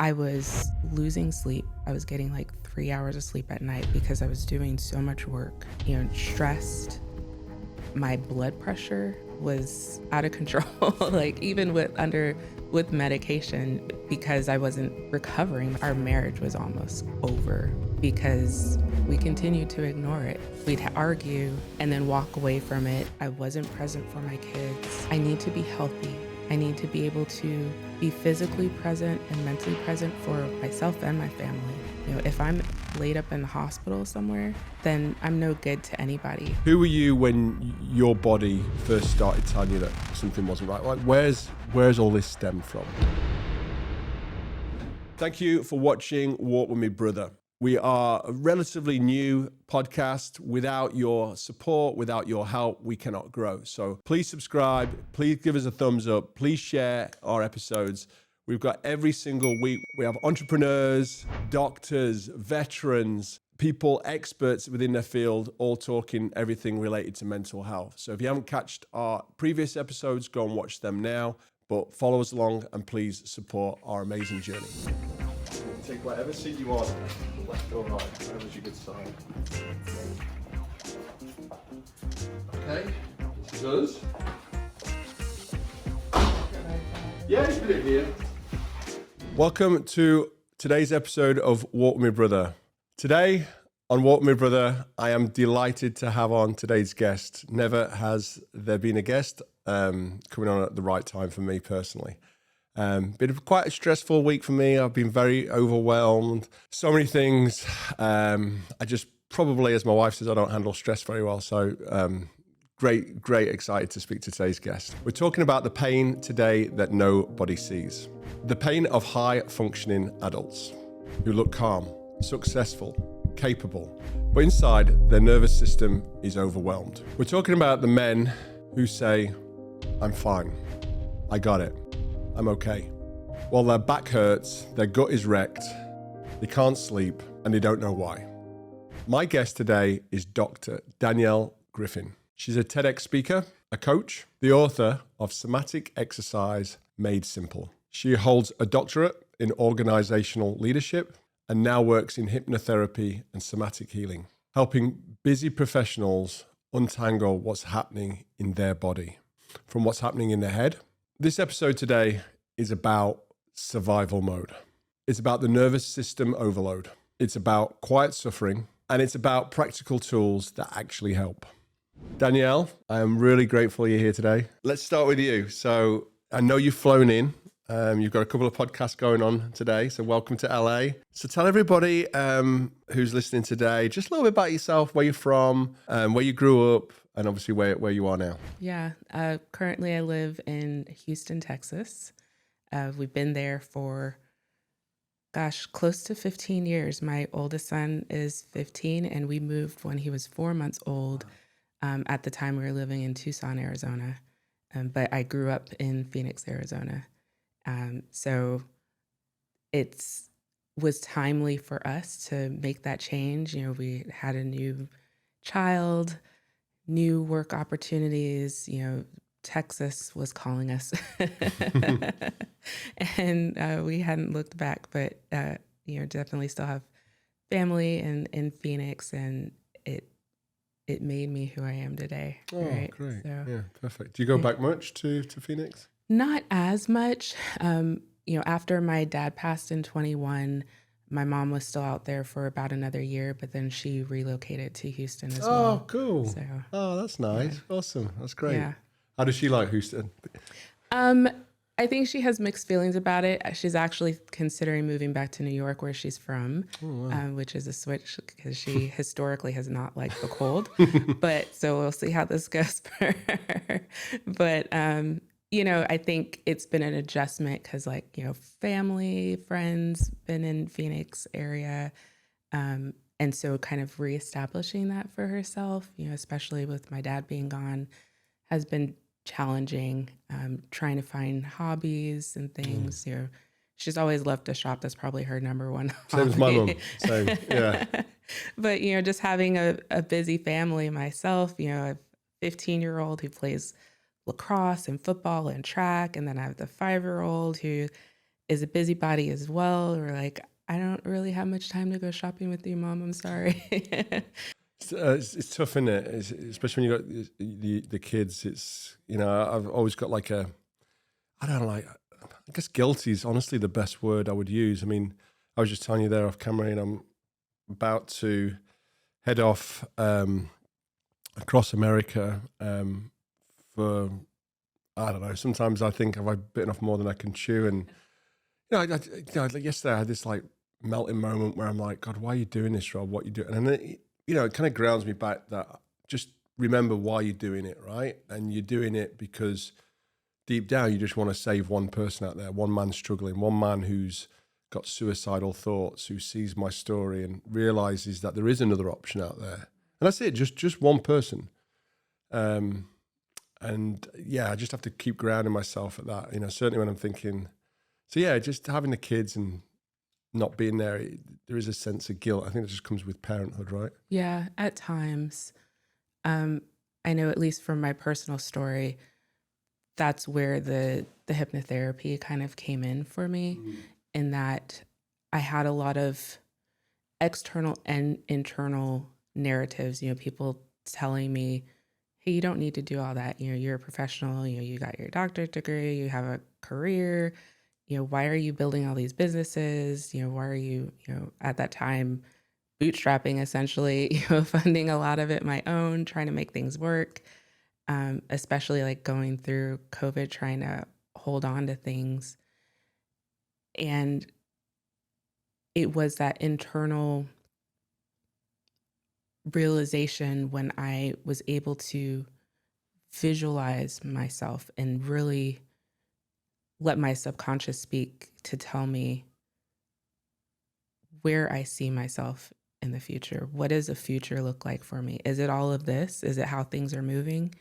I was losing sleep. I was getting like 3 hours of sleep at night because I was doing so much work, stressed. My blood pressure was out of control, like even with medication, because I wasn't recovering. Our marriage was almost over because we continued to ignore it. We'd argue and then walk away from it. I wasn't present for my kids. I need to be healthy. I need to be able to be physically present and mentally present for myself and my family. If I'm laid up in the hospital somewhere, then I'm no good to anybody. Who were you when your body first started telling you that something wasn't right? Like, where's all this stemmed from? Thank you for watching Walk With Me Brother. We are a relatively new podcast. Without your support, without your help, we cannot grow. So please subscribe, please give us a thumbs up, please share our episodes. We've got every single week. We have entrepreneurs, doctors, veterans, people, experts within their field, all talking everything related to mental health. So if you haven't catched our previous episodes, go and watch them now. But follow us along and please support our amazing journey. Take whatever seat you want, left or right, whatever's your good side. Okay, this is us. Yeah, you put it here. Welcome to today's episode of Walk With Me Brother. Today on Walk With Me Brother, I am delighted to have on today's guest. Never has there been a guest coming on at the right time for me personally. Been quite a stressful week for me. I've been very overwhelmed. So many things. I just probably, as my wife says, I don't handle stress very well. So great, excited to speak to today's guest. We're talking about the pain today that nobody sees. The pain of high functioning adults who look calm, successful, capable, but inside their nervous system is overwhelmed. We're talking about the men who say, I'm fine, I got it, I'm okay. While their back hurts, their gut is wrecked, they can't sleep, and they don't know why. My guest today is Dr. Danielle Griffin. She's a TEDx speaker, a coach, the author of Somatic Exercise Made Simple. She holds a doctorate in organizational leadership and now works in hypnotherapy and somatic healing, helping busy professionals untangle what's happening in their body from what's happening in their head. This episode today is about survival mode. It's about the nervous system overload. It's about quiet suffering, and it's about practical tools that actually help. Danielle, I am really grateful you're here today. Let's start with you. So I know you've flown in. You've got a couple of podcasts going on today, so welcome to LA. So tell everybody who's listening today just a little bit about yourself, where you're from, where you grew up, and obviously where you are now. Yeah, currently I live in Houston, Texas. We've been there for, close to 15 years. My oldest son is 15, and we moved when he was 4 months old. At the time, we were living in Tucson, Arizona, but I grew up in Phoenix, Arizona. So it was timely for us to make that change. We had a new child, new work opportunities. Texas was calling us, and we hadn't looked back. But definitely still have family in Phoenix, and it made me who I am today. Oh, right? great. So, Yeah, perfect. Do you go back much to Phoenix? Not as much. After my dad passed in 21, my mom was still out there for about another year, but then she relocated to Houston as well. Oh, cool. So, that's nice. Yeah. Awesome. That's great. Yeah. How does she like Houston? I think she has mixed feelings about it. She's actually considering moving back to New York, where she's from, which is a switch because she historically has not liked the cold. But so we'll see how this goes for her. But, I think it's been an adjustment because, family, friends, been in Phoenix area. And so kind of reestablishing that for herself, especially with my dad being gone, has been challenging, trying to find hobbies and things. She's always loved to shop. That's probably her number one hobby. Same as my mum. Same, yeah. But, just having a busy family myself, a 15-year-old who plays lacrosse and football and track. And then I have the 5-year-old who is a busybody as well, or like, I don't really have much time to go shopping with you, Mom. I'm sorry. It's tough, isn't it? Especially when you got the kids. It's, you know, I've always got like I don't know, like, I guess guilty is honestly the best word I would use. I mean, I was just telling you there off camera, and I'm about to head off across America for, I don't know. Sometimes I think have I bitten off more than I can chew, and like yesterday I had this like melting moment where I'm like, God, why are you doing this, Rob? What are you doing? And then it kind of grounds me back that just remember why you're doing it, right? And you're doing it because deep down you just want to save one person out there, one man struggling, one man who's got suicidal thoughts, who sees my story and realizes that there is another option out there. And that's it, just one person. And yeah, I just have to keep grounding myself at that, certainly when I'm thinking. So yeah, just having the kids and not being there, there is a sense of guilt. I think it just comes with parenthood, right? Yeah, at times. I know, at least from my personal story, that's where the hypnotherapy kind of came in for me, in that I had a lot of external and internal narratives, people telling me, hey, you don't need to do all that. You're a professional, you got your doctorate degree, you have a career, why are you building all these businesses? Why are you, at that time, bootstrapping essentially, funding a lot of it my own, trying to make things work, especially like going through COVID, trying to hold on to things. And it was that internal realization when I was able to visualize myself and really let my subconscious speak to tell me where I see myself in the future. What does the future look like for me? Is it all of this? Is it how things are moving?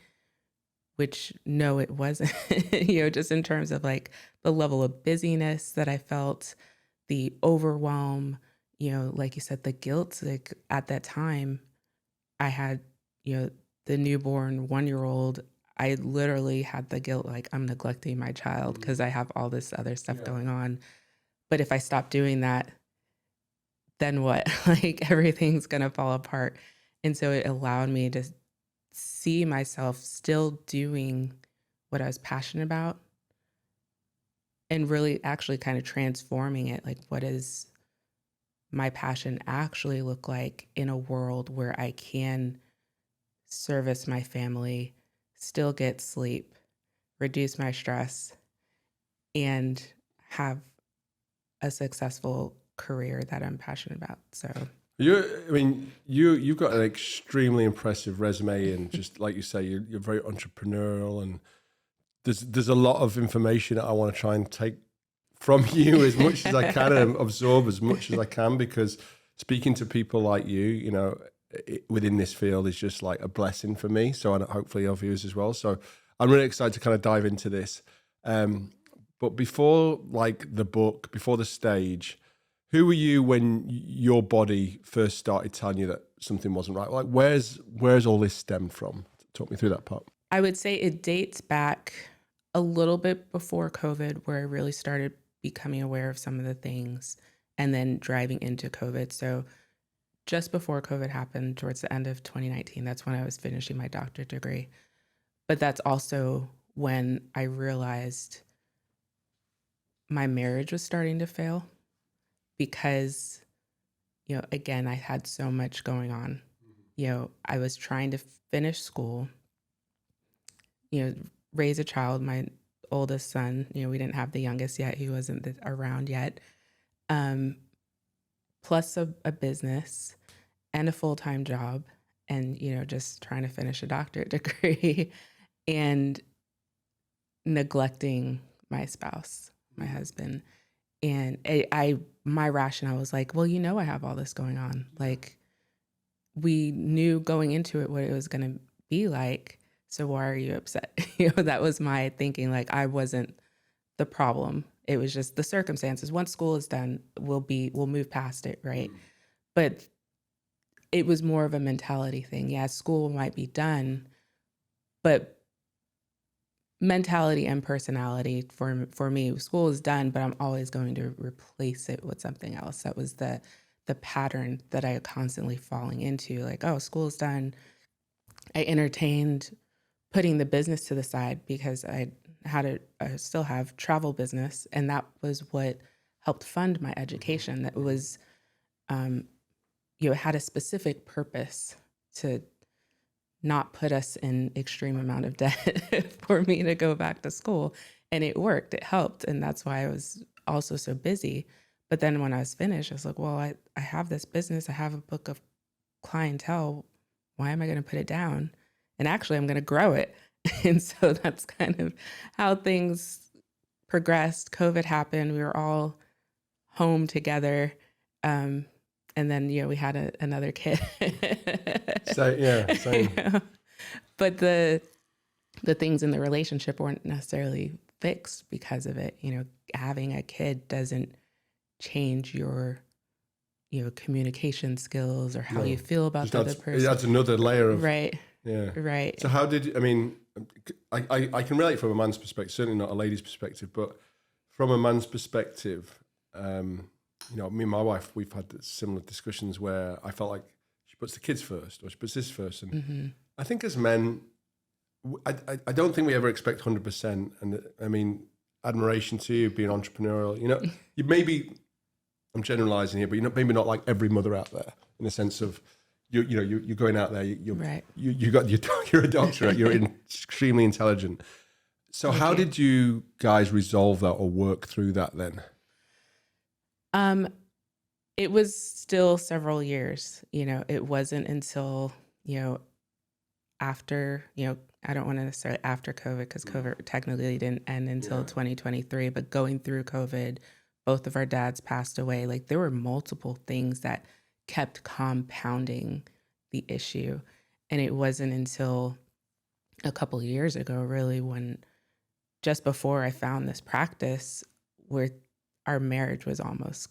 Which, no, it wasn't, just in terms of like the level of busyness that I felt, the overwhelm, like you said, the guilt. Like at that time, I had, the newborn 1-year-old. I literally had the guilt, like I'm neglecting my child because I have all this other stuff going on. But if I stop doing that, then what? Like everything's going to fall apart. And so it allowed me to see myself still doing what I was passionate about and really actually kind of transforming it. Like, what does my passion actually look like in a world where I can service my family, still get sleep, reduce my stress, and have a successful career that I'm passionate about. So you've got an extremely impressive resume, and just like you say, you're very entrepreneurial, and there's a lot of information that I want to try and take from you as much as I can and absorb as much as I can, because speaking to people like you, within this field is just like a blessing for me. So, and hopefully your viewers as well. So I'm really excited to kind of dive into this. But before like the book, before the stage, who were you when your body first started telling you that something wasn't right? Like where's all this stemmed from? Talk me through that part. I would say it dates back a little bit before COVID, where I really started becoming aware of some of the things, and then driving into COVID. So just before COVID happened, towards the end of 2019, that's when I was finishing my doctorate degree. But that's also when I realized my marriage was starting to fail, because, again, I had so much going on. I was trying to finish school, raise a child, my oldest son, we didn't have the youngest yet. He wasn't around yet. Plus a business and a full-time job, and, just trying to finish a doctorate degree and neglecting my spouse, my husband. And my rationale was like, well, I have all this going on. Like, we knew going into it what it was going to be like. So why are you upset? That was my thinking. Like, I wasn't the problem. It was just the circumstances. Once school is done, we'll move past it, right? But it was more of a mentality thing. Yeah, school might be done, but mentality and personality for me. School is done, but I'm always going to replace it with something else. That was the pattern that I constantly falling into. Like, oh, school is done. I entertained putting the business to the side because I still have travel business, and that was what helped fund my education. That was, it had a specific purpose to not put us in extreme amount of debt for me to go back to school. And it worked, it helped. And that's why I was also so busy. But then when I was finished, I was like, well, I have this business, I have a book of clientele. Why am I going to put it down? And actually, I'm going to grow it. And so that's kind of how things progressed. COVID happened. We were all home together. And then, we had another kid. Same. But the things in the relationship weren't necessarily fixed because of it. Having a kid doesn't change your communication skills or how you feel about the other person. That's another layer of right. Yeah. Right. So how did I can relate from a man's perspective, certainly not a lady's perspective, but from a man's perspective, me and my wife, we've had similar discussions where I felt like she puts the kids first or she puts this first. And I think as men, I don't think we ever expect 100%. And admiration to you being entrepreneurial, you maybe, I'm generalizing here, but maybe not like every mother out there in the sense of, you're going out there, right. you're a doctorate, you're extremely intelligent. So how did you guys resolve that or work through that then? It was still several years, it wasn't until, after, I don't want to necessarily after COVID because COVID technically didn't end until 2023, but going through COVID, both of our dads passed away. Like there were multiple things that kept compounding the issue. And it wasn't until a couple of years ago, really, when just before I found this practice where our marriage was almost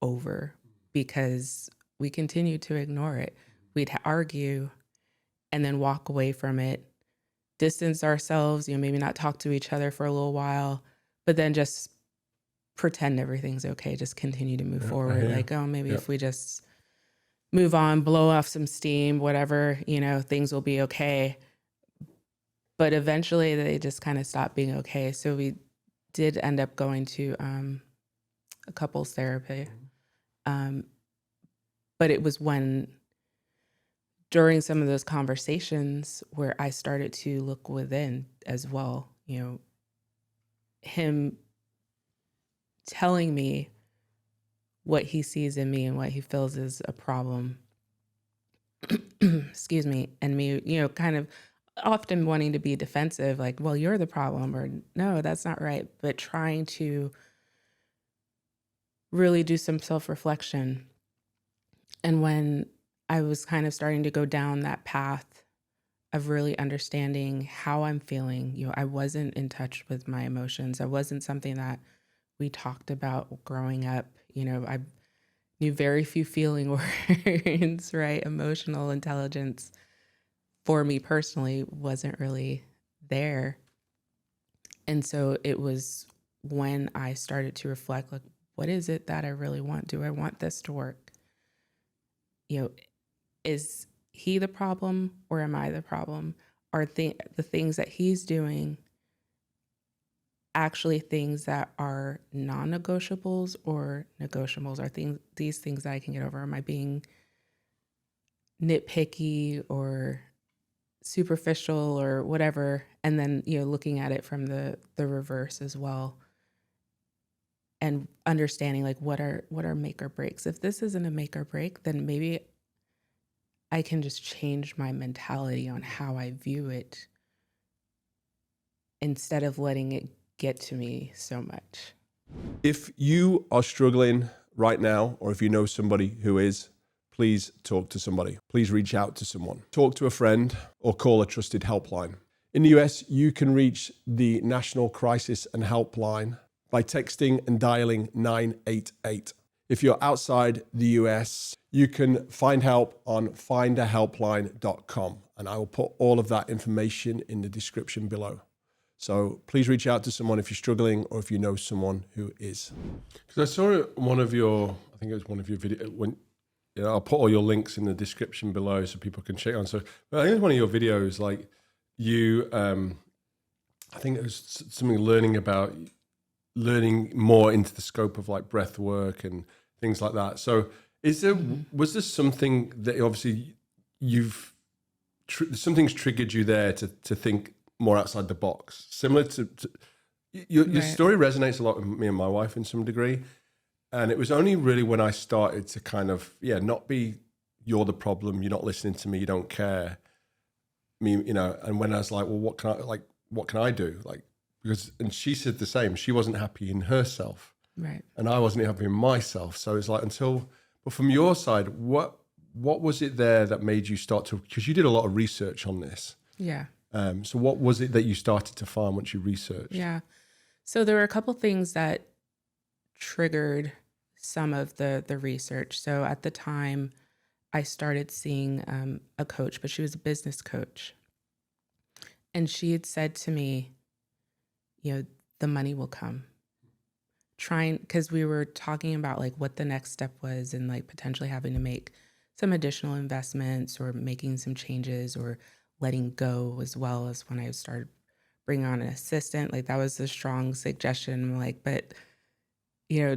over because we continued to ignore it. We'd argue and then walk away from it, distance ourselves, maybe not talk to each other for a little while, but then just pretend everything's okay, just continue to move forward. Like, oh, maybe if we just move on, blow off some steam, whatever, things will be okay. But eventually they just kind of stopped being okay. So we did end up going to a couples therapy. But it was during some of those conversations where I started to look within as well, him telling me what he sees in me and what he feels is a problem, excuse me, and me, kind of often wanting to be defensive, like, well, you're the problem, or no, that's not right. But trying to really do some self-reflection. And when I was kind of starting to go down that path of really understanding how I'm feeling, I wasn't in touch with my emotions. I wasn't something that we talked about growing up. I knew very few feeling words, right? Emotional intelligence for me personally wasn't really there. And so it was when I started to reflect, like, what is it that I really want? Do I want this to work? Is he the problem or am I the problem? Are the things that he's doing actually things that are non-negotiables or negotiables? Are these things that I can get over? Am I being nitpicky or superficial or whatever? And then, looking at it from the reverse as well. And understanding like what are make or breaks. If this isn't a make or break, then maybe I can just change my mentality on how I view it instead of letting it get to me so much. If you are struggling right now, or if you know somebody who is, please talk to somebody. Please reach out to someone. Talk to a friend or call a trusted helpline. In the US, you can reach the National Crisis and Helpline by texting and dialing 988. If you're outside the US, you can find help on findahelpline.com, and I will put all of that information in the description below. So please reach out to someone if you're struggling or if you know someone who is. Because I saw one of your, I think it was one of your videos, when I'll put all your links in the description below so people can check on. So, but I think it was one of your videos, like you, I think it was something learning more into the scope of like breath work and things like that. So was there something that obviously something's triggered you there to think more outside the box, similar to your story resonates a lot with me and my wife in some degree. And it was only really when I started to kind of, not be, you're the problem, you're not listening to me, you don't care. And when I was like, well, what can I do? Like, and she said the same. She wasn't happy in herself. Right. And I wasn't happy in myself. So it's like, but from your side, what was it there that made you start to, because you did a lot of research on this. Yeah. So what was it that you started to find once you researched? Yeah. So there were a couple things that triggered some of the research. So at the time, I started seeing a coach, but she was a business coach. And she had said to me, the money will come. Because we were talking about like what the next step was and like potentially having to make some additional investments or making some changes or letting go, as well as when I started bringing on an assistant. Like that was a strong suggestion. I'm like, but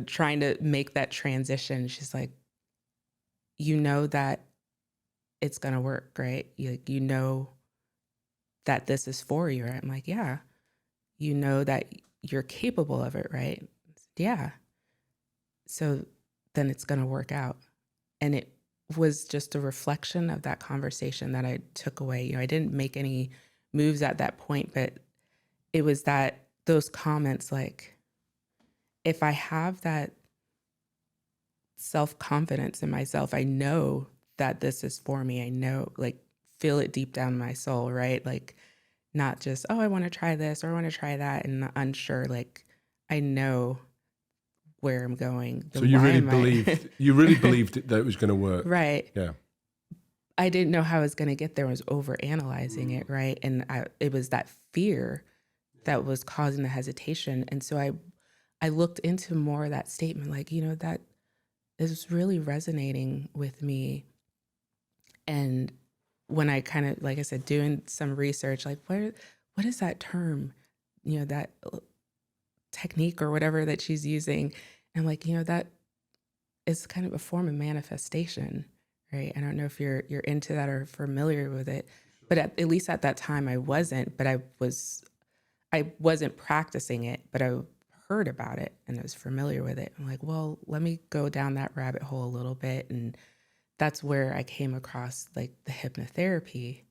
trying to make that transition, she's like, that it's going to work, right? That this is for you, right? I'm like, yeah. That you're capable of it, right? Yeah. So then it's going to work out. And it was just a reflection of that conversation that I took away. I didn't make any moves at that point, but it was those comments like, if I have that self-confidence in myself, I know that this is for me. I know, like, feel it deep down in my soul, right? Like, not just, oh, I want to try this or I want to try that and unsure. Like, I know where I'm going. So you really believed that it was going to work. Right. Yeah. I didn't know how I was going to get there. I was overanalyzing it, right? And it was that fear that was causing the hesitation. And so I looked into more of that statement, like, that is really resonating with me. And when I kind of, like I said, doing some research, like what is that term, that technique or whatever that she's using. And I'm like, that is kind of a form of manifestation, right? I don't know if you're into that or familiar with it, but at least at that time I wasn't, but I wasn't practicing it, but I heard about it and I was familiar with it. I'm like, well, let me go down that rabbit hole a little bit. And that's where I came across like the hypnotherapy,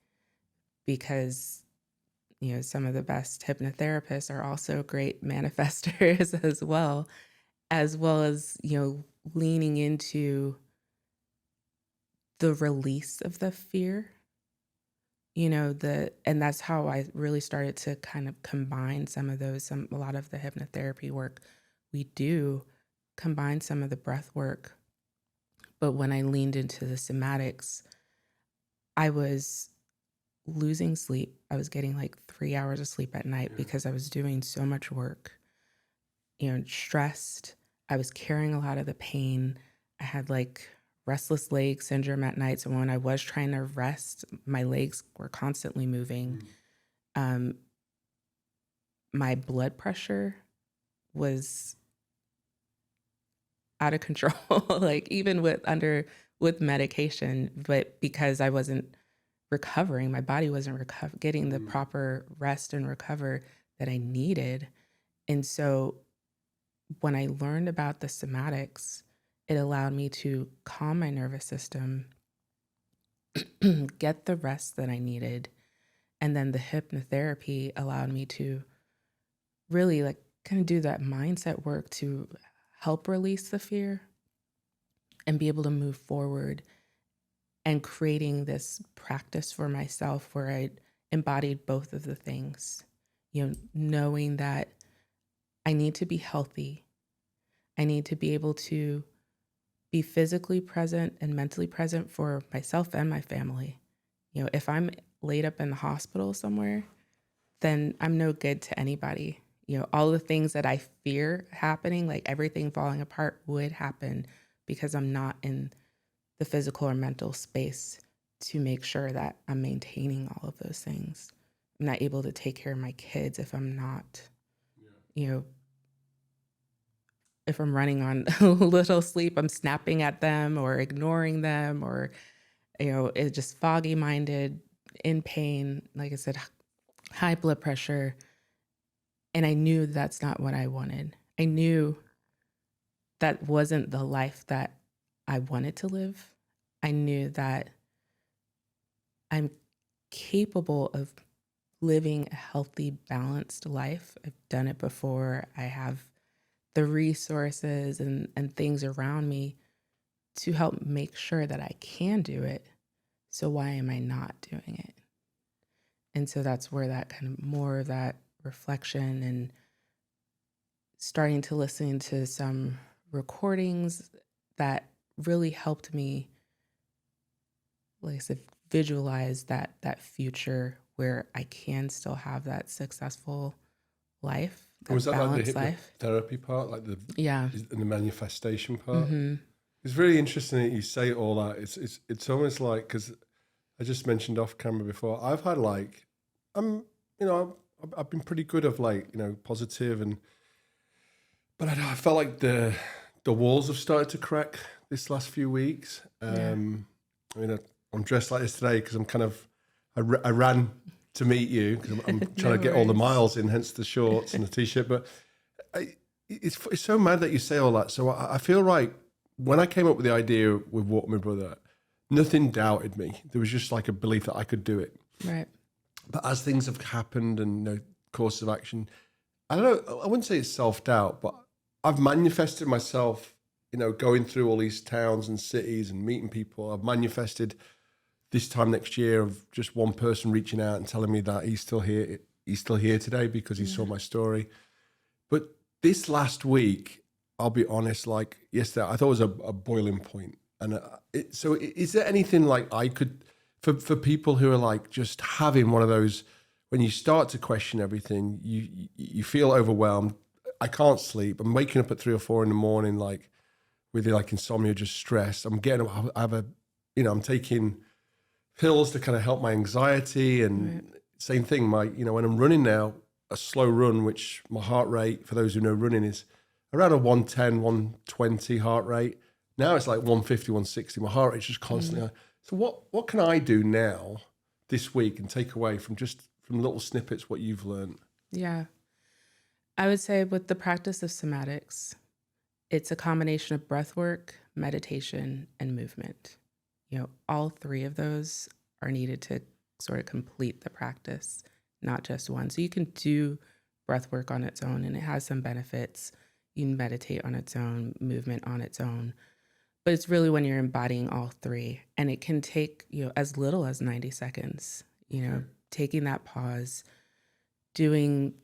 because some of the best hypnotherapists are also great manifestors as well as leaning into the release of the fear, and that's how I really started to kind of combine a lot of the hypnotherapy work we do combine some of the breath work. But when I leaned into the somatics, I was losing sleep. I was getting like 3 hours of sleep at night because I was doing so much work, stressed. I was carrying a lot of the pain. I had like restless leg syndrome at night. So when I was trying to rest, my legs were constantly moving. My blood pressure was out of control, like even with medication, but because I wasn't recovering, my body wasn't getting the proper rest and recover that I needed. And so when I learned about the somatics, it allowed me to calm my nervous system, get the rest that I needed. And then the hypnotherapy allowed me to really like kind of do that mindset work to help release the fear and be able to move forward, and creating this practice for myself where I embodied both of the things, knowing that I need to be healthy. I need to be able to be physically present and mentally present for myself and my family. If I'm laid up in the hospital somewhere, then I'm no good to anybody. All the things that I fear happening, like everything falling apart, would happen because I'm not in the physical or mental space to make sure that I'm maintaining all of those things. I'm not able to take care of my kids if I'm not, if I'm running on a little sleep, I'm snapping at them or ignoring them, or, it's just foggy minded, in pain, like I said, high blood pressure. And I knew that's not what I wanted. I knew that wasn't the life that I wanted to live. I knew that I'm capable of living a healthy, balanced life. I've done it before. I have the resources and things around me to help make sure that I can do it. So why am I not doing it? And so that's where that kind of more of that reflection and starting to listen to some recordings that really helped me, like I said, visualize that future where I can still have that successful life, that Was that like balanced the life. hypnotherapy part, like Yeah. and the manifestation part? It's really interesting that you say all that. It's almost like, because I just mentioned off camera before, I've had like, I've been pretty good of like, positive, but I felt like the walls have started to crack this last few weeks. I'm dressed like this today because I'm kind of, I ran to meet you because I'm trying to get all the miles in, hence the shorts and the t-shirt. But it's so mad that you say all that. So I feel like when I came up with the idea with Walk My Brother, nothing doubted me. There was just like a belief that I could do it. Right. But as things have happened and course of action, I don't know, I wouldn't say it's self-doubt, but I've manifested myself, going through all these towns and cities and meeting people. I've manifested this time next year of just one person reaching out and telling me that he's still here. He's still here today because he saw my story. But this last week, I'll be honest, like yesterday, I thought it was a boiling point. And so is there anything like I could, for people who are like just having one of those, when you start to question everything, you feel overwhelmed. I can't sleep. I'm waking up at 3 or 4 in the morning, like with like insomnia, just stressed. I'm I'm taking pills to kind of help my anxiety, and same thing. When I'm running now, a slow run, which my heart rate, for those who know running, is around a 110, 120 heart rate. Now it's like 150, 160. My heart rate's just constantly. So what can I do now this week and take away from little snippets what you've learned? Yeah. I would say with the practice of somatics, it's a combination of breath work, meditation, and movement. All three of those are needed to sort of complete the practice, not just one. So you can do breath work on its own and it has some benefits. You can meditate on its own, movement on its own. But it's really when you're embodying all three, and it can take, as little as 90 seconds, taking that pause, doing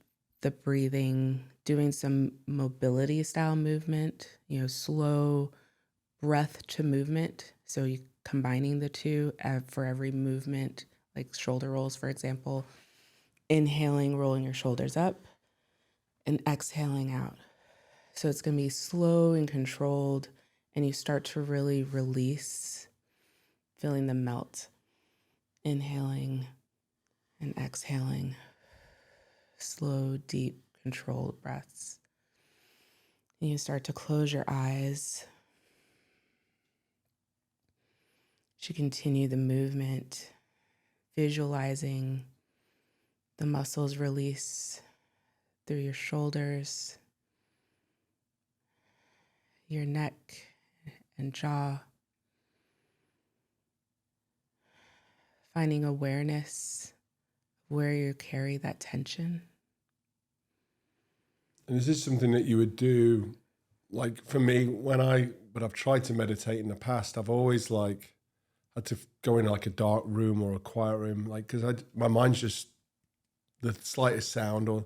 the breathing, doing some mobility style movement, slow breath to movement. So you combining the two for every movement, like shoulder rolls, for example, inhaling, rolling your shoulders up, and exhaling out. So it's going to be slow and controlled, and you start to really release, feeling the melt, inhaling and exhaling, slow, deep, controlled breaths. And you start to close your eyes. You continue the movement, visualizing the muscles release through your shoulders, your neck and jaw, finding awareness of where you carry that tension. And is this something that you would do, like for me, when I've tried to meditate in the past, I've always like had to go in like a dark room or a quiet room, like, because my mind's just the slightest sound. Or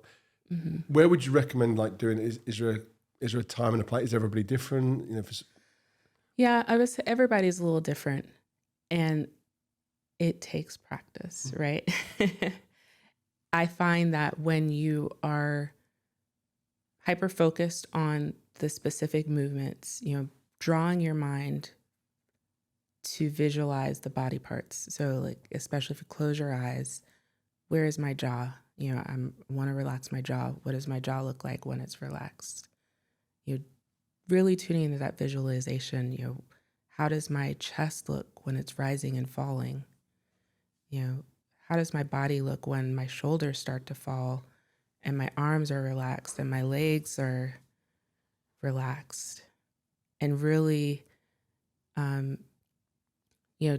where would you recommend like doing it? Is there a time and a place? Is everybody different? Yeah, I would say everybody's a little different, and it takes practice, right? I find that when you are hyper focused on the specific movements, drawing your mind to visualize the body parts. So like, especially if you close your eyes, where is my jaw? I want to relax my jaw. What does my jaw look like when it's relaxed? Really tuning into that visualization. How does my chest look when it's rising and falling? How does my body look when my shoulders start to fall and my arms are relaxed and my legs are relaxed? And really,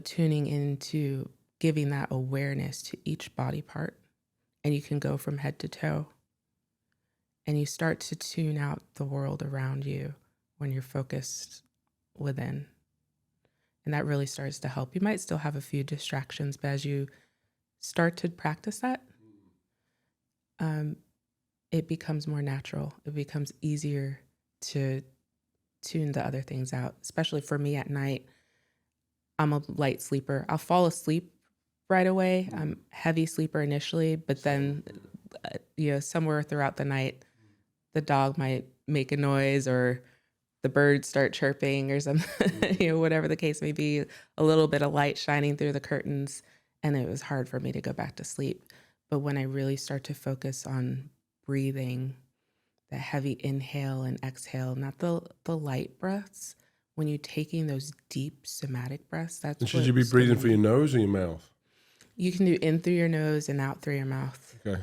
tuning into giving that awareness to each body part. And you can go from head to toe. And you start to tune out the world around you when you're focused within. And that really starts to help. You might still have a few distractions, but as you start to practice that, it becomes more natural. It becomes easier to tune the other things out, especially for me at night. I'm a light sleeper. I'll fall asleep right away. I'm a heavy sleeper initially, but then, somewhere throughout the night, the dog might make a noise or the birds start chirping or something, whatever the case may be, a little bit of light shining through the curtains. And it was hard for me to go back to sleep. But when I really start to focus on breathing, the heavy inhale and exhale, not the light breaths, when you're taking those deep somatic breaths, that's And should you be breathing through your nose or your mouth? You can do in through your nose and out through your mouth. Okay.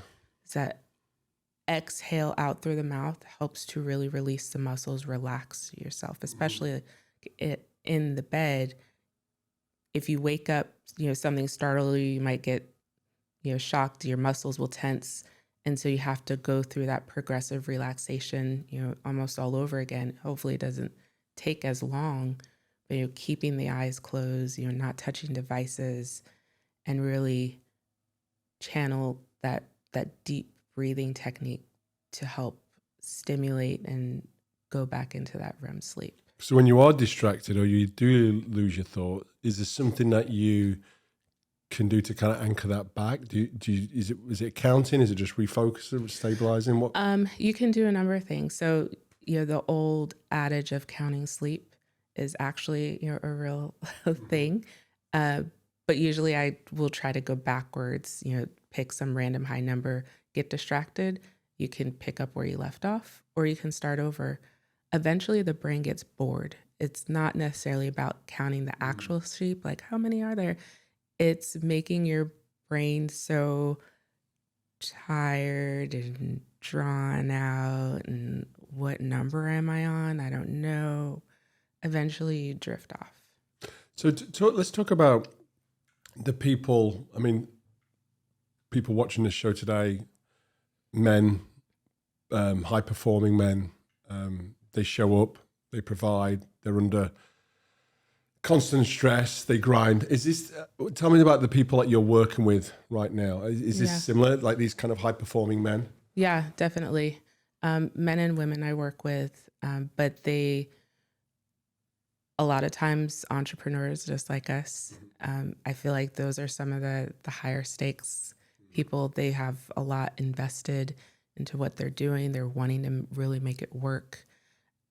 That exhale out through the mouth helps to really release the muscles, relax yourself, especially in the bed. If you wake up, something startled you, you might get, shocked, your muscles will tense. And so you have to go through that progressive relaxation, almost all over again. Hopefully it doesn't take as long, but keeping the eyes closed, not touching devices, and really channel that deep breathing technique to help stimulate and go back into that REM sleep. So when you are distracted or you do lose your thought, is there something that you can do to kind of anchor that back? Is it counting? Is it just refocusing, stabilizing? What? You can do a number of things. So, the old adage of counting sleep is actually, a real thing. But usually I will try to go backwards, pick some random high number, get distracted. You can pick up where you left off, or you can start over. Eventually the brain gets bored. It's not necessarily about counting the actual sheep, like how many are there? It's making your brain so tired and drawn out and what number am I on? I don't know. Eventually you drift off. So let's talk about the people. I mean, people watching this show today, men, high-performing men, they show up, they provide, they're under constant stress, they grind. Is this, tell me about the people that you're working with right now. Is this similar, like these kind of high-performing men? Yeah, definitely. Men and women I work with, but a lot of times entrepreneurs just like us. I feel like those are some of the higher stakes people. They have a lot invested into what they're doing. They're wanting to really make it work.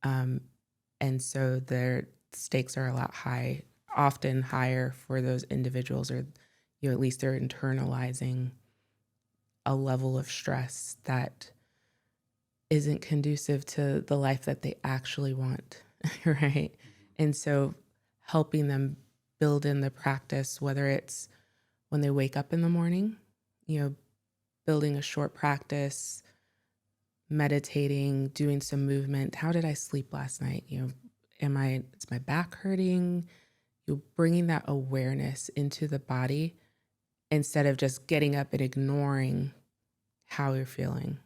And so their stakes are a lot often higher for those individuals, or at least they're internalizing a level of stress that isn't conducive to the life that they actually want, right? And so helping them build in the practice, whether it's when they wake up in the morning, building a short practice, meditating, doing some movement. How did I sleep last night? Is my back hurting? Bringing that awareness into the body instead of just getting up and ignoring how you're feeling,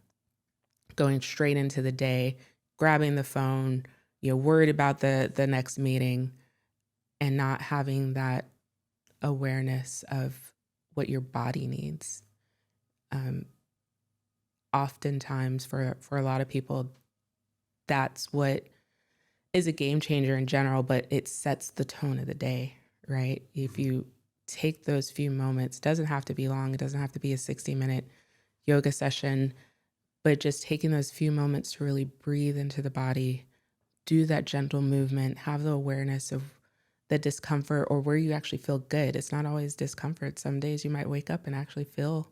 going straight into the day, grabbing the phone, worried about the next meeting, and not having that awareness of what your body needs. Oftentimes for a lot of people, that's what is a game changer in general, but it sets the tone of the day, right? If you take those few moments, it doesn't have to be long. It doesn't have to be a 60-minute yoga session, but just taking those few moments to really breathe into the body, do that gentle movement, have the awareness of the discomfort or where you actually feel good. It's not always discomfort. Some days you might wake up and actually feel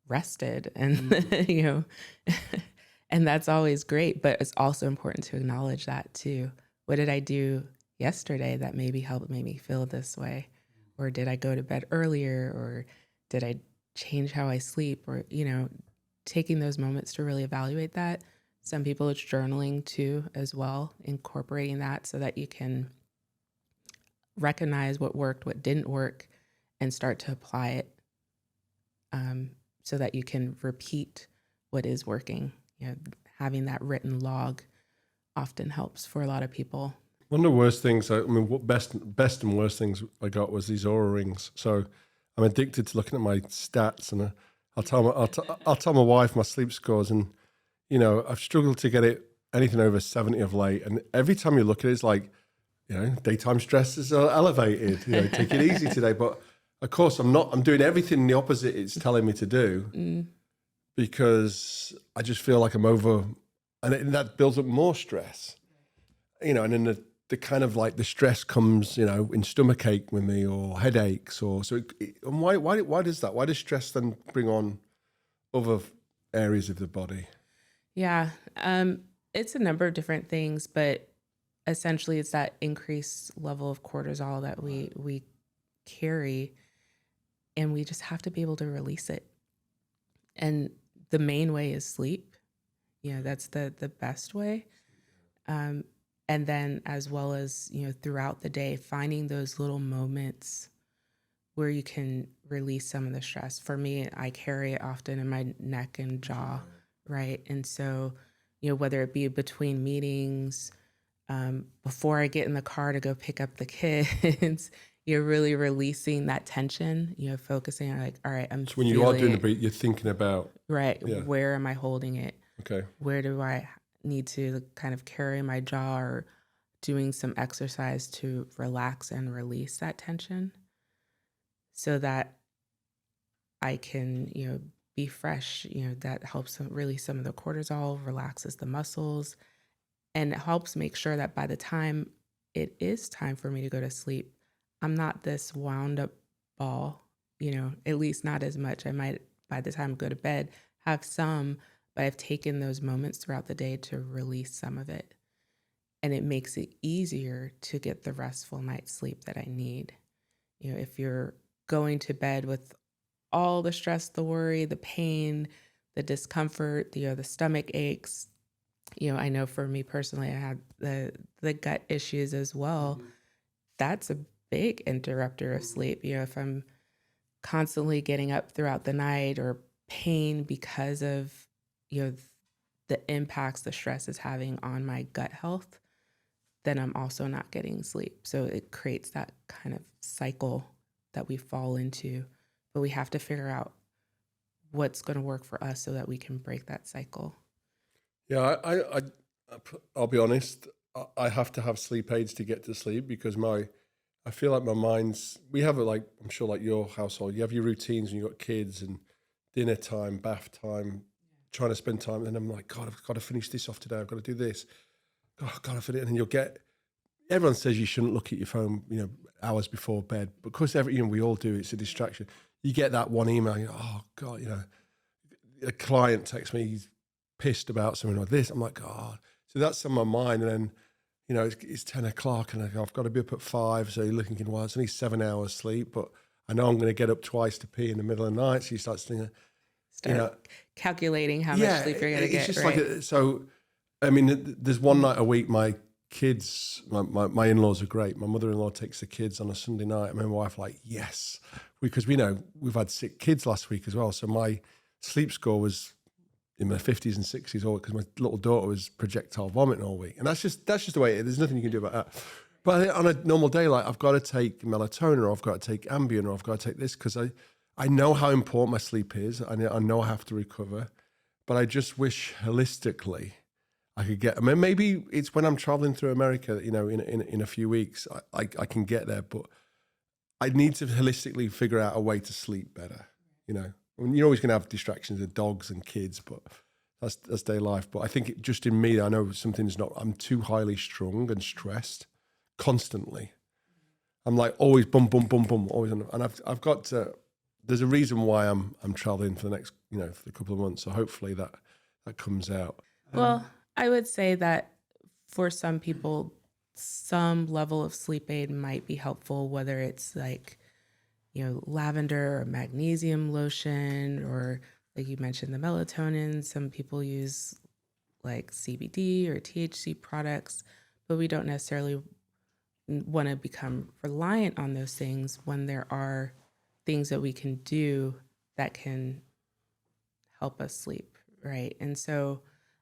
rested and, you know, and that's always great. But it's also important to acknowledge that too. What did I do yesterday that maybe helped made me feel this way? Or did I go to bed earlier? Or did I change how I sleep? Or, you know, taking those moments to really evaluate that. Some people it's journaling too, as well, incorporating that so that you can recognize what worked, what didn't work, and start to apply it so that you can repeat what is working. You know, having that written log often helps for a lot of people. One of the worst things, I mean, what best and worst things I got was these Aura rings. So I'm addicted to looking at my stats, and I'll tell my wife my sleep scores, and you know I've struggled to get it anything over 70 of late. And every time you look at it, it's like, you know, daytime stresses are elevated. You know, take it easy today. But of course, I'm not. I'm doing everything the opposite it's telling me to do because I just feel like I'm over, and that builds up more stress. You know, and then the kind of like the stress comes, you know, in stomach ache with me or headaches or so. And why does that? Why does stress then bring on other areas of the body? Yeah, it's a number of different things, but essentially it's that increased level of cortisol that we carry, and we just have to be able to release it. And the main way is sleep. You know, that's the best way. And then as well as, you know, throughout the day, finding those little moments where you can release some of the stress. For me, I carry it often in my neck and jaw, right? And so, you know, whether it be between meetings, before I get in the car to go pick up the kids, you're really releasing that tension, you know, focusing on like, all right, So when you are doing the breath, you're thinking about, right, where am I holding it? Okay. Where do I need to kind of carry my jaw, or doing some exercise to relax and release that tension so that I can, you know, be fresh. You know, that helps release some of the cortisol, relaxes the muscles, and it helps make sure that by the time it is time for me to go to sleep, I'm not this wound up ball, you know, at least not as much. I might, by the time I go to bed, have some, but I've taken those moments throughout the day to release some of it. And it makes it easier to get the restful night's sleep that I need. You know, if you're going to bed with all the stress, the worry, the pain, the discomfort, you know, the stomach aches, you know, I know for me personally, I had the gut issues as well. That's a big interrupter of sleep. You know, if I'm constantly getting up throughout the night or pain because of, you know, the impacts the stress is having on my gut health, then I'm also not getting sleep. So it creates that kind of cycle that we fall into, but we have to figure out what's going to work for us so that we can break that cycle. Yeah, I'll be honest. I have to have sleep aids to get to sleep because I feel like my mind's, we have it like, I'm sure like your household, you have your routines and you've got kids and dinner time, bath time, trying to spend time. And I'm like, God, I've got to finish this off today. I've got to do this. Oh, God, I've finish. And then you'll get, everyone says you shouldn't look at your phone, you know, hours before bed, because you know, we all do, it's a distraction. You get that one email, you know, oh God, you know, a client texts me, he's pissed about something like this. I'm like, God. So that's on my mind. And then, you know, it's 10 o'clock and I've got to be up at 5. So you're looking, well, it's only 7 hours sleep, but I know I'm going to get up twice to pee in the middle of the night. So you start thinking, you know, calculating how much sleep you're going to get. It's just right? like, so, I mean, there's one night a week, my kids, my in-laws are great. My mother-in-law takes the kids on a Sunday night. And my wife like, yes, because we know we've had sick kids last week as well. So my sleep score was in my 50s and 60s, all because my little daughter was projectile vomiting all week. And that's just the way it is. There's nothing you can do about that. But on a normal day, like I've got to take melatonin, or I've got to take Ambien, or I've got to take this because I know how important my sleep is. I know I have to recover. But I just wish holistically I could get, I mean, maybe it's when I'm traveling through America, you know, in a few weeks, I can get there, but I need to holistically figure out a way to sleep better, you know. I mean, you're always going to have distractions with dogs and kids, but that's their life. But I think just in me, I know something's not. I'm too highly strung and stressed constantly. I'm like always bum bum bum bum, always on, and I've got to. There's a reason why I'm traveling for the next, for a couple of months. So hopefully that comes out. Well, I would say that for some people, some level of sleep aid might be helpful, whether it's like, lavender or magnesium lotion, or like you mentioned, the melatonin. Some people use like CBD or THC products, but we don't necessarily want to become reliant on those things when there are things that we can do that can help us sleep, right? And so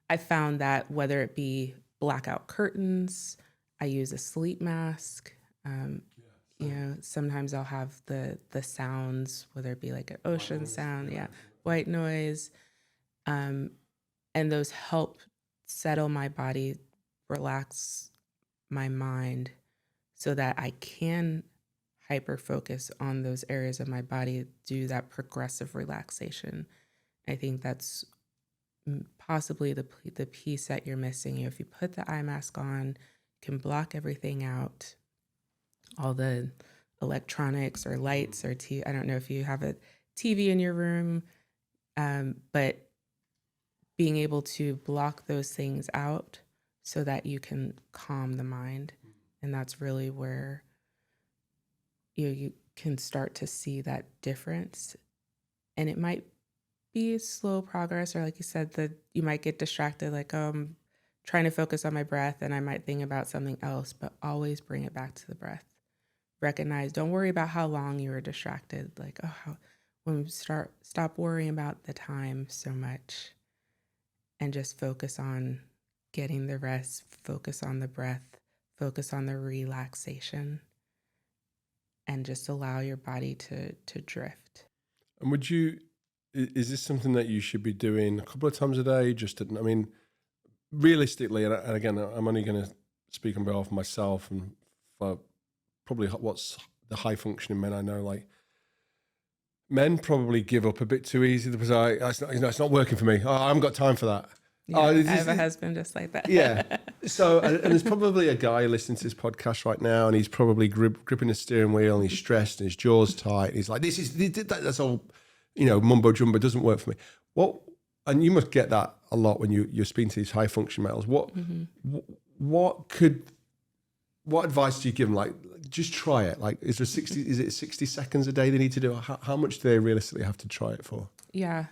I found that whether it be blackout curtains, I use a sleep mask. Sometimes I'll have the sounds, whether it be like an ocean sound, white noise, and those help settle my body, relax my mind, so that I can hyper focus on those areas of my body, do that progressive relaxation. I think that's possibly the piece that you're missing. If you put the eye mask on, you can block everything out, all the electronics or lights or TV. I don't know if you have a TV in your room, but being able to block those things out so that you can calm the mind. And that's really where you can start to see that difference. And it might be slow progress, or like you said, that you might get distracted, like, oh, I'm trying to focus on my breath and I might think about something else, but always bring it back to the breath. Recognize, don't worry about how long you were distracted. Like, when we stop worrying about the time so much and just focus on getting the rest, focus on the breath, focus on the relaxation, and just allow your body to drift. And is this something that you should be doing a couple of times a day? Realistically, and again, I'm only going to speak on behalf of myself and for probably what's the high functioning men I know, like men probably give up a bit too easy because it's not working for me. I haven't got time for that. Yeah, I have a husband just like that. Yeah. So, and there's probably a guy listening to this podcast right now, and he's probably gripping the steering wheel, and he's stressed, and his jaw's tight. And he's like, that's all, mumbo jumbo, doesn't work for me. And you must get that a lot when you're speaking to these high function males. What advice do you give them? Like, just try it. Like, is it 60 seconds a day they need to do? How much do they realistically have to try it for? Yeah.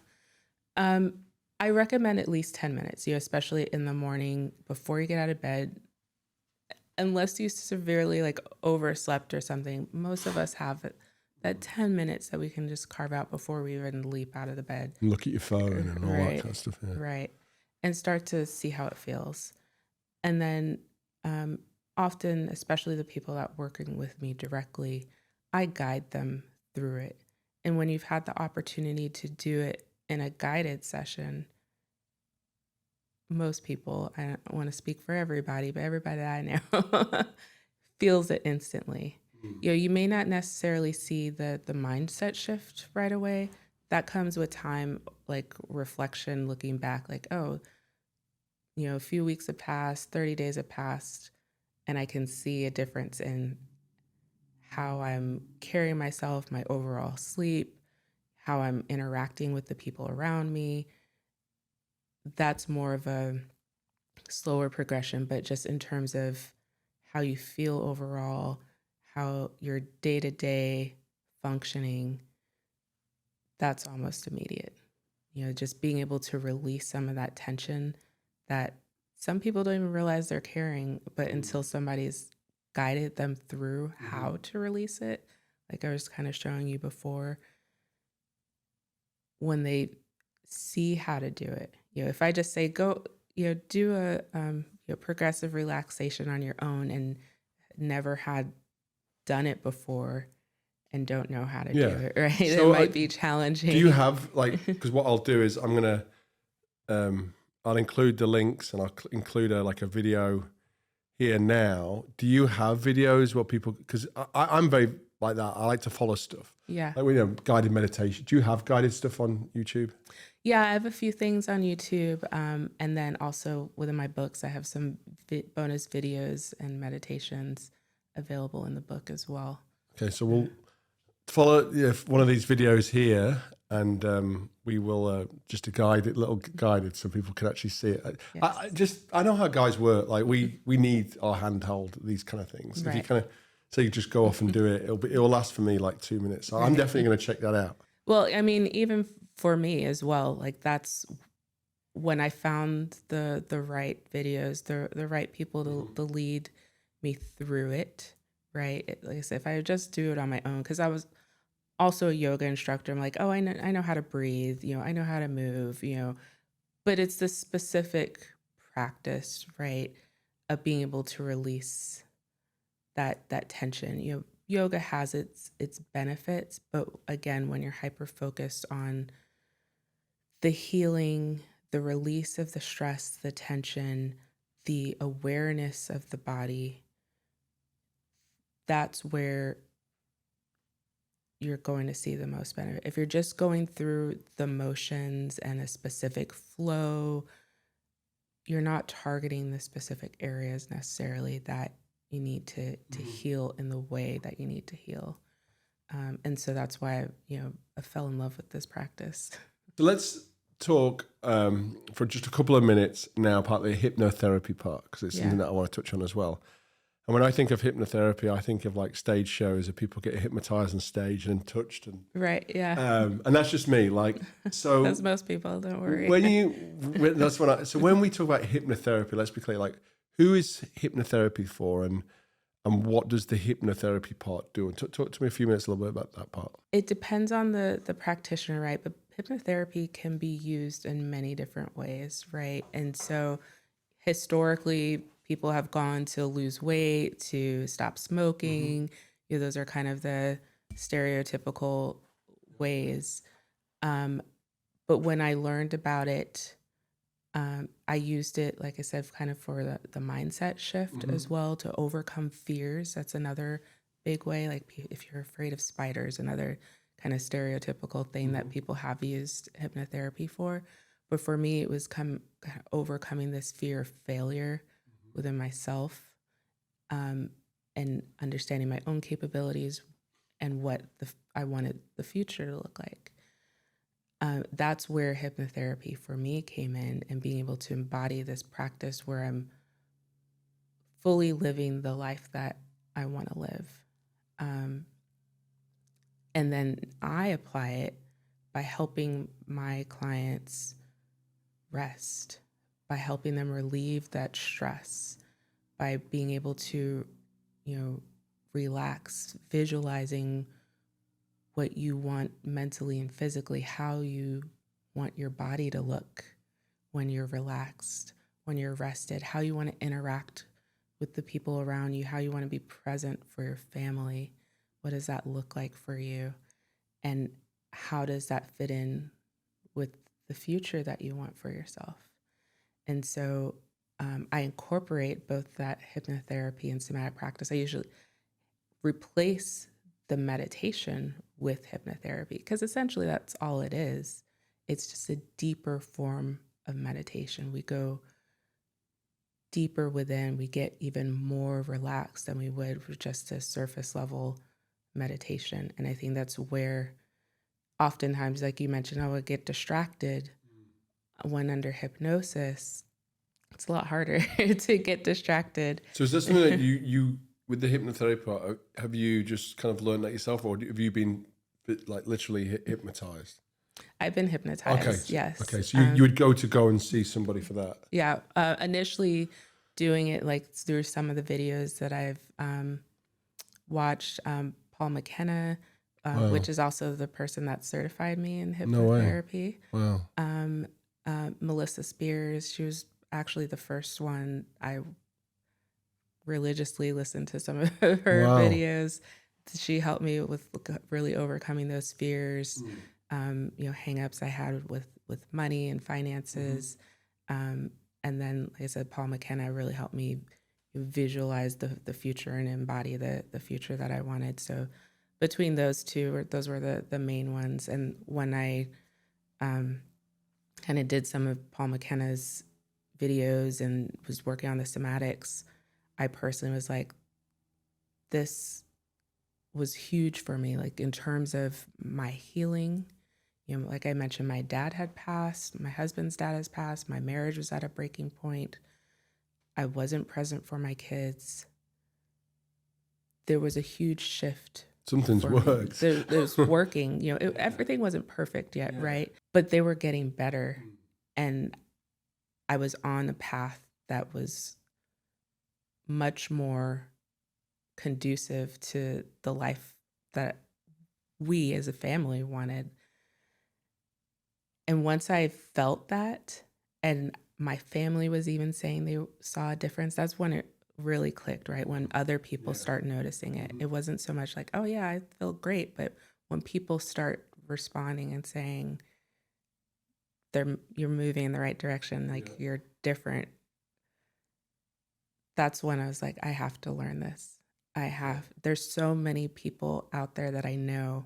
I recommend at least 10 minutes, especially in the morning before you get out of bed. Unless you severely like overslept or something, most of us have that 10 minutes that we can just carve out before we even leap out of the bed. Look at your phone and all that kind of stuff. Yeah. Right. And start to see how it feels. And then often, especially the people that are working with me directly, I guide them through it. And when you've had the opportunity to do it in a guided session, most people, I don't want to speak for everybody, but everybody that I know feels it instantly. You may not necessarily see the mindset shift right away. That comes with time, like reflection, looking back, like, a few weeks have passed, 30 days have passed, and I can see a difference in how I'm carrying myself, my overall sleep, how I'm interacting with the people around me. That's more of a slower progression, but just in terms of how you feel overall, how your day-to-day functioning, that's almost immediate. Just being able to release some of that tension that some people don't even realize they're carrying, but until somebody's guided them through how to release it, like I was kind of showing you before, when they see how to do it. If I just say, go, do a progressive relaxation on your own and never had done it before and don't know how to do it, right? So it might be challenging. Do you have because what I'll do is I'm going to, I'll include the links and I'll include a video here now. Do you have videos where people, because I'm very like that. I like to follow stuff. Yeah. Like, guided meditation. Do you have guided stuff on YouTube? Yeah, I have a few things on YouTube. And then also within my books, I have some bonus videos and meditations available in the book as well. Okay, so we'll follow one of these videos here, and we will just little guided so people can actually see it. Yes. I know how guys work. Like we need our handheld, these kind of things. Right. If you kind of say you just go off and do it, it'll last for me like 2 minutes. So I'm definitely going to check that out. Well, I mean, even for me as well, like that's when I found the right videos, the right people to lead me through it, right? Like I said, if I just do it on my own, because I was also a yoga instructor, I'm like, oh, I know how to breathe, I know how to move, but it's the specific practice, right, of being able to release that tension. Yoga has its benefits, but again, when you're hyper focused on the healing, the release of the stress, the tension, the awareness of the body, that's where you're going to see the most benefit. If you're just going through the motions and a specific flow, you're not targeting the specific areas necessarily that you need to heal in the way that you need to heal. And so that's why I fell in love with this practice. So let's talk for just a couple of minutes now about the hypnotherapy part, because it's something that I want to touch on as well. And when I think of hypnotherapy, I think of like stage shows of people get hypnotized on stage and touched, and right, yeah. And that's just me. Like, so that's most people. Don't worry. So when we talk about hypnotherapy, let's be clear. Like, who is hypnotherapy for, and what does the hypnotherapy part do? And talk to me a few minutes a little bit about that part. It depends on the practitioner, right? But hypnotherapy can be used in many different ways, right? And so historically, people have gone to lose weight, to stop smoking. Those are kind of the stereotypical ways. But when I learned about it, I used it, like I said, kind of for the mindset shift as well, to overcome fears. That's another big way. Like if you're afraid of spiders, another kind of stereotypical thing that people have used hypnotherapy for. But for me, it was kind of overcoming this fear of failure within myself, and understanding my own capabilities and what I wanted the future to look like. That's where hypnotherapy for me came in, and being able to embody this practice where I'm fully living the life that I want to live. And then I apply it by helping my clients rest, by helping them relieve that stress, by being able to, relax, visualizing what you want mentally and physically, how you want your body to look when you're relaxed, when you're rested, how you want to interact with the people around you, how you want to be present for your family. What does that look like for you? And how does that fit in with the future that you want for yourself? And so I incorporate both that hypnotherapy and somatic practice. I usually replace the meditation with hypnotherapy, because essentially that's all it is. It's just a deeper form of meditation. We go deeper within, we get even more relaxed than we would with just a surface level meditation. And I think that's where oftentimes, like you mentioned, I would get distracted when under hypnosis. It's a lot harder to get distracted. So is this something that you with the hypnotherapy part, have you just kind of learned that yourself, or have you been like literally hypnotized? I've been hypnotized. Okay. Yes. Okay. So you would go and see somebody for that. Yeah. Initially doing it like through some of the videos that I've watched, Paul McKenna, Wow. which is also the person that certified me in No way. hypnotherapy. Wow. Melissa Spears, she was actually the first one. I religiously listened to some of her Wow. videos. She helped me with really overcoming those fears, hang-ups I had with money and finances. And then, like I said, Paul McKenna really helped me visualize the future and embody the future that I wanted. So between those two, those were the main ones. And when I kind of did some of Paul McKenna's videos and was working on the somatics, I personally was like, this was huge for me, like in terms of my healing. You know, like I mentioned, my dad had passed, my husband's dad has passed, my marriage was at a breaking point. I wasn't present for my kids. There was a huge shift. Something's worked. It was working. You know, everything wasn't perfect yet, right? But they were getting better. And I was on a path that was much more conducive to the life that we as a family wanted. And once I felt that, and my family was even saying they saw a difference, that's when it really clicked, right? When other people start noticing it. It wasn't so much like, oh yeah, I feel great, but when people start responding and saying you're moving in the right direction, like you're different, that's when I was like, I have to learn this. There's so many people out there that I know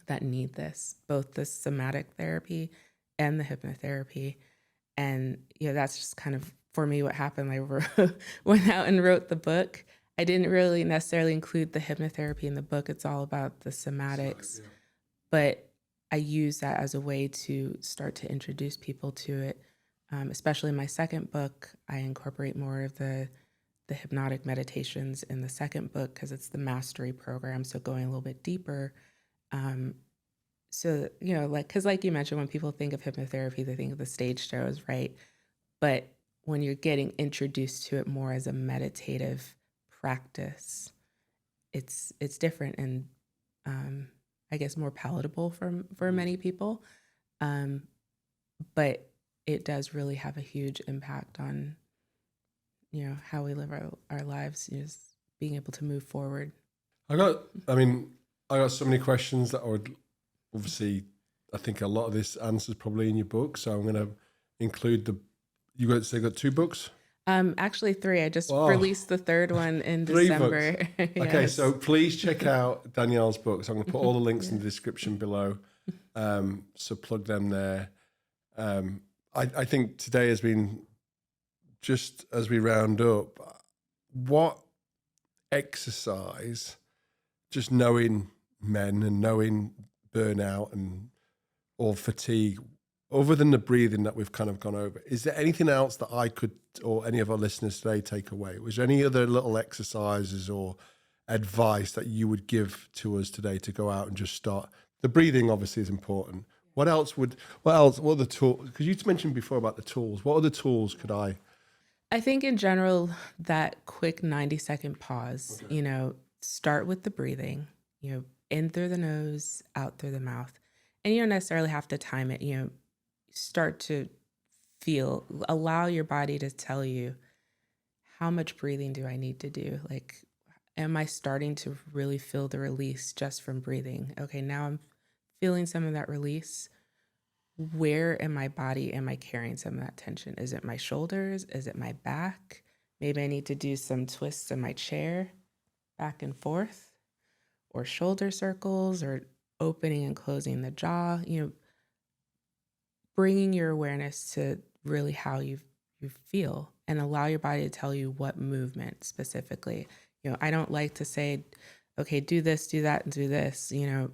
that need this, both the somatic therapy and the hypnotherapy. And, you know, that's just kind of, for me, what happened. I went out and wrote the book. I didn't really necessarily include the hypnotherapy in the book. It's all about the somatics. But I use that as a way to start to introduce people to it. Especially in my second book, I incorporate more of the hypnotic meditations in the second book because it's the mastery program. So going a little bit deeper. So, you know, because like you mentioned, when people think of hypnotherapy, they think of the stage shows, right? But when you're getting introduced to it more as a meditative practice, it's different and I guess more palatable for many people. But it does really have a huge impact on, you know, how we live our lives, just being able to move forward. I got so many questions that I would obviously, I think a lot of this answers probably in your book. So I'm going to include you got 2 books? Actually 3. I just released the third one in 3 December. Yes. Okay, so please check out Danielle's books. I'm going to put all the links in the description below. So plug them there. I think today has been, just as we round up, what exercise, just knowing men and knowing burnout or fatigue, other than the breathing that we've kind of gone over, is there anything else that I could, or any of our listeners today, take away? Was there any other little exercises or advice that you would give to us today to go out and just start? The breathing obviously is important. What are the tools? Because you mentioned before about the tools. What other tools could I think in general, that quick 90-second pause, you know, start with the breathing, you know, in through the nose, out through the mouth. And you don't necessarily have to time it, you know, start to allow your body to tell you, how much breathing do I need to do? Like, am I starting to really feel the release just from breathing? Okay, now I'm feeling some of that release. Where in my body am I carrying some of that tension? Is it my shoulders? Is it my back? Maybe I need to do some twists in my chair, back and forth, or shoulder circles, or opening and closing the jaw. You know, bringing your awareness to really how you feel, and allow your body to tell you what movement specifically. You know, I don't like to say, okay, do this, do that, and do this. You know,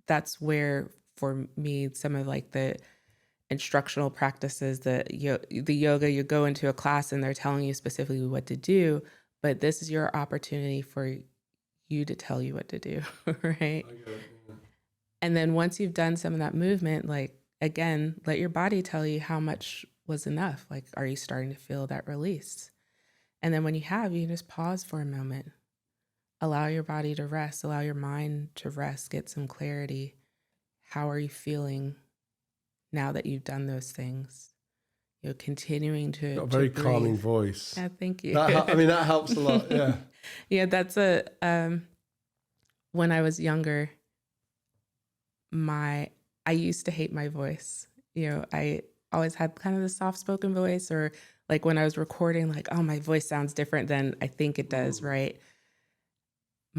that's where, for me, some of like the instructional practices, the yoga, you go into a class and they're telling you specifically what to do, but this is your opportunity for you to tell you what to do, right? And then once you've done some of that movement, like, again, let your body tell you how much was enough. Like, are you starting to feel that release? And then when you have, you can just pause for a moment. Allow your body to rest. Allow your mind to rest. Get some clarity. How are you feeling now that you've done those things? You know, continuing to got a very breathe. Calming voice. Yeah, thank you. That helps a lot. Yeah. Yeah, that's when I was younger, I used to hate my voice. You know, I always had kind of the soft-spoken voice, or like when I was recording, like, oh, my voice sounds different than I think it does, right?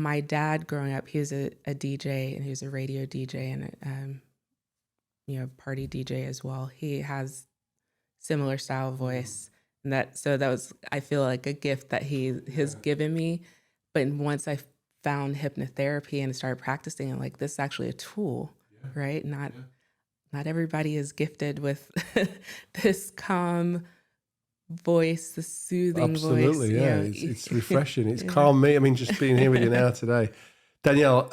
my dad growing up, he was a DJ, and he was a radio DJ and party DJ as well. He has similar style voice, and that was, I feel like, a gift that he has given me. But once I found hypnotherapy and started practicing, I'm like, this is actually a tool, right? Not everybody is gifted with this calm voice, the soothing voice. Absolutely, yeah. It's refreshing. It's calmed me. I mean, just being here with you now today. Danielle,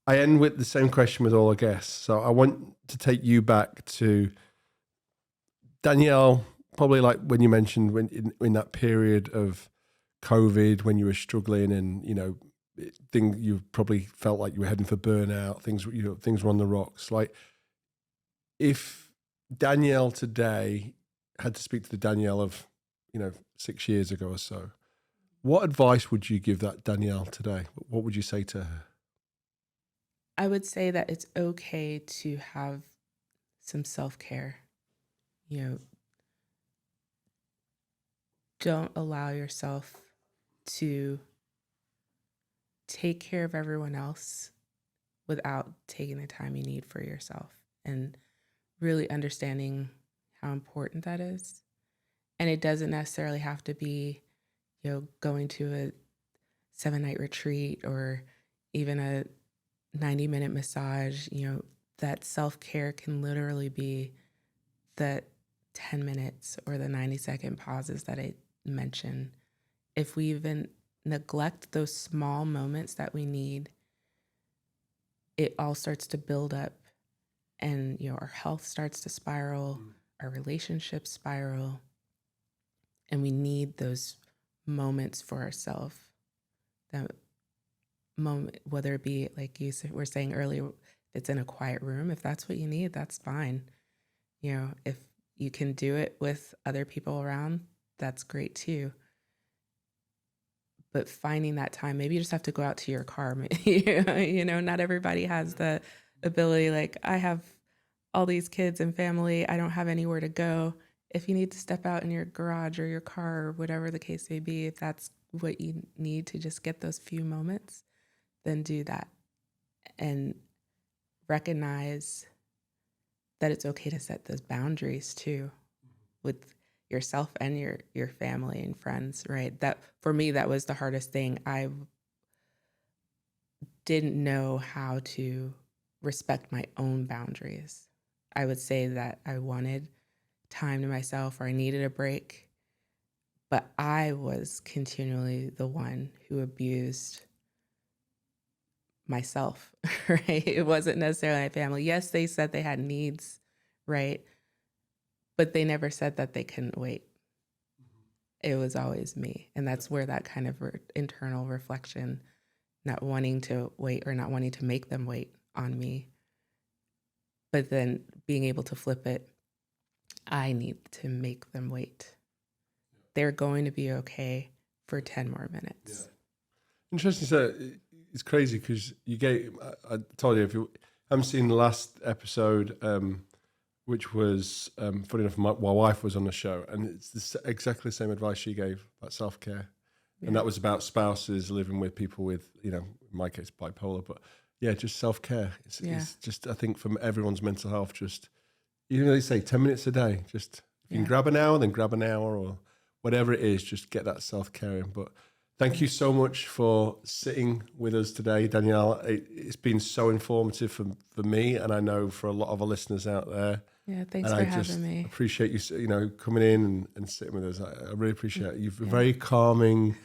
I end with the same question with all our guests. So I want to take you back to Danielle, probably like when you mentioned when in that period of COVID, when you were struggling and, you probably felt like you were heading for burnout, things were on the rocks. Like, if Danielle today had to speak to the Danielle of, 6 years ago or so, what advice would you give that Danielle today? What would you say to her? I would say that it's okay to have some self-care. Don't allow yourself to take care of everyone else without taking the time you need for yourself, and really understanding how important that is. And it doesn't necessarily have to be, going to a 7-night retreat or even a 90-minute massage. That self-care can literally be the 10 minutes or the 90-second pauses that I mentioned. If we even neglect those small moments that we need, it all starts to build up, and our health starts to spiral, our relationships spiral, and we need those moments for ourselves. That moment, whether it be like you were saying earlier, if it's in a quiet room, if that's what you need, that's fine. If you can do it with other people around, that's great too. But finding that time, maybe you just have to go out to your car. Not everybody has the ability. Like, I have all these kids and family, I don't have anywhere to go. If you need to step out in your garage or your car or whatever the case may be, if that's what you need to just get those few moments, then do that. And recognize that it's okay to set those boundaries too, with yourself and your family and friends, right? That, for me, that was the hardest thing. I didn't know how to respect my own boundaries. I would say that I wanted time to myself, or I needed a break, but I was continually the one who abused myself, right? It wasn't necessarily my family. Yes, they said they had needs, right? But they never said that they couldn't wait. It was always me. And that's where that kind of internal reflection, not wanting to wait or not wanting to make them wait on me, but then being able to flip it, I need to make them wait. They're going to be okay for 10 more minutes. Yeah. Interesting. So it's crazy because I told you, if you haven't seen the last episode, which was, funny enough, my wife was on the show, and it's exactly the same advice she gave about self-care. Yeah. And that was about spouses living with people with, in my case, bipolar, but yeah, just self-care. It's just, I think, from everyone's mental health, just, they say 10 minutes a day, just, if you can grab an hour, then grab an hour, or whatever it is, just get that self-care in. But thank you so much for sitting with us today, Danielle. It's been so informative for me, and I know for a lot of our listeners out there. Yeah, thanks for having me. I appreciate you, coming in and sitting with us. I really appreciate it. You're very calming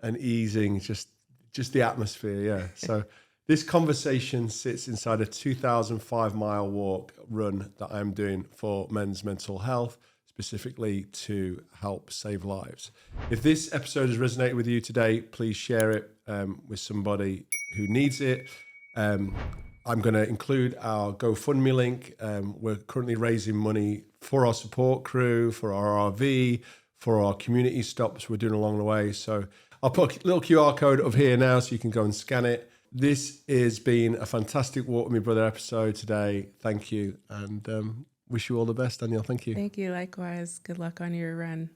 and easing, just the atmosphere. Yeah. So this conversation sits inside a 2,005-mile run that I'm doing for men's mental health, specifically to help save lives. If this episode has resonated with you today, please share it with somebody who needs it. I'm going to include our GoFundMe link. We're currently raising money for our support crew, for our RV, for our community stops we're doing along the way. So I'll put a little QR code over here now so you can go and scan it. This has been a fantastic Walk With Me Brother episode today. Thank you, and wish you all the best, Danielle. Thank you. Thank you. Likewise. Good luck on your run.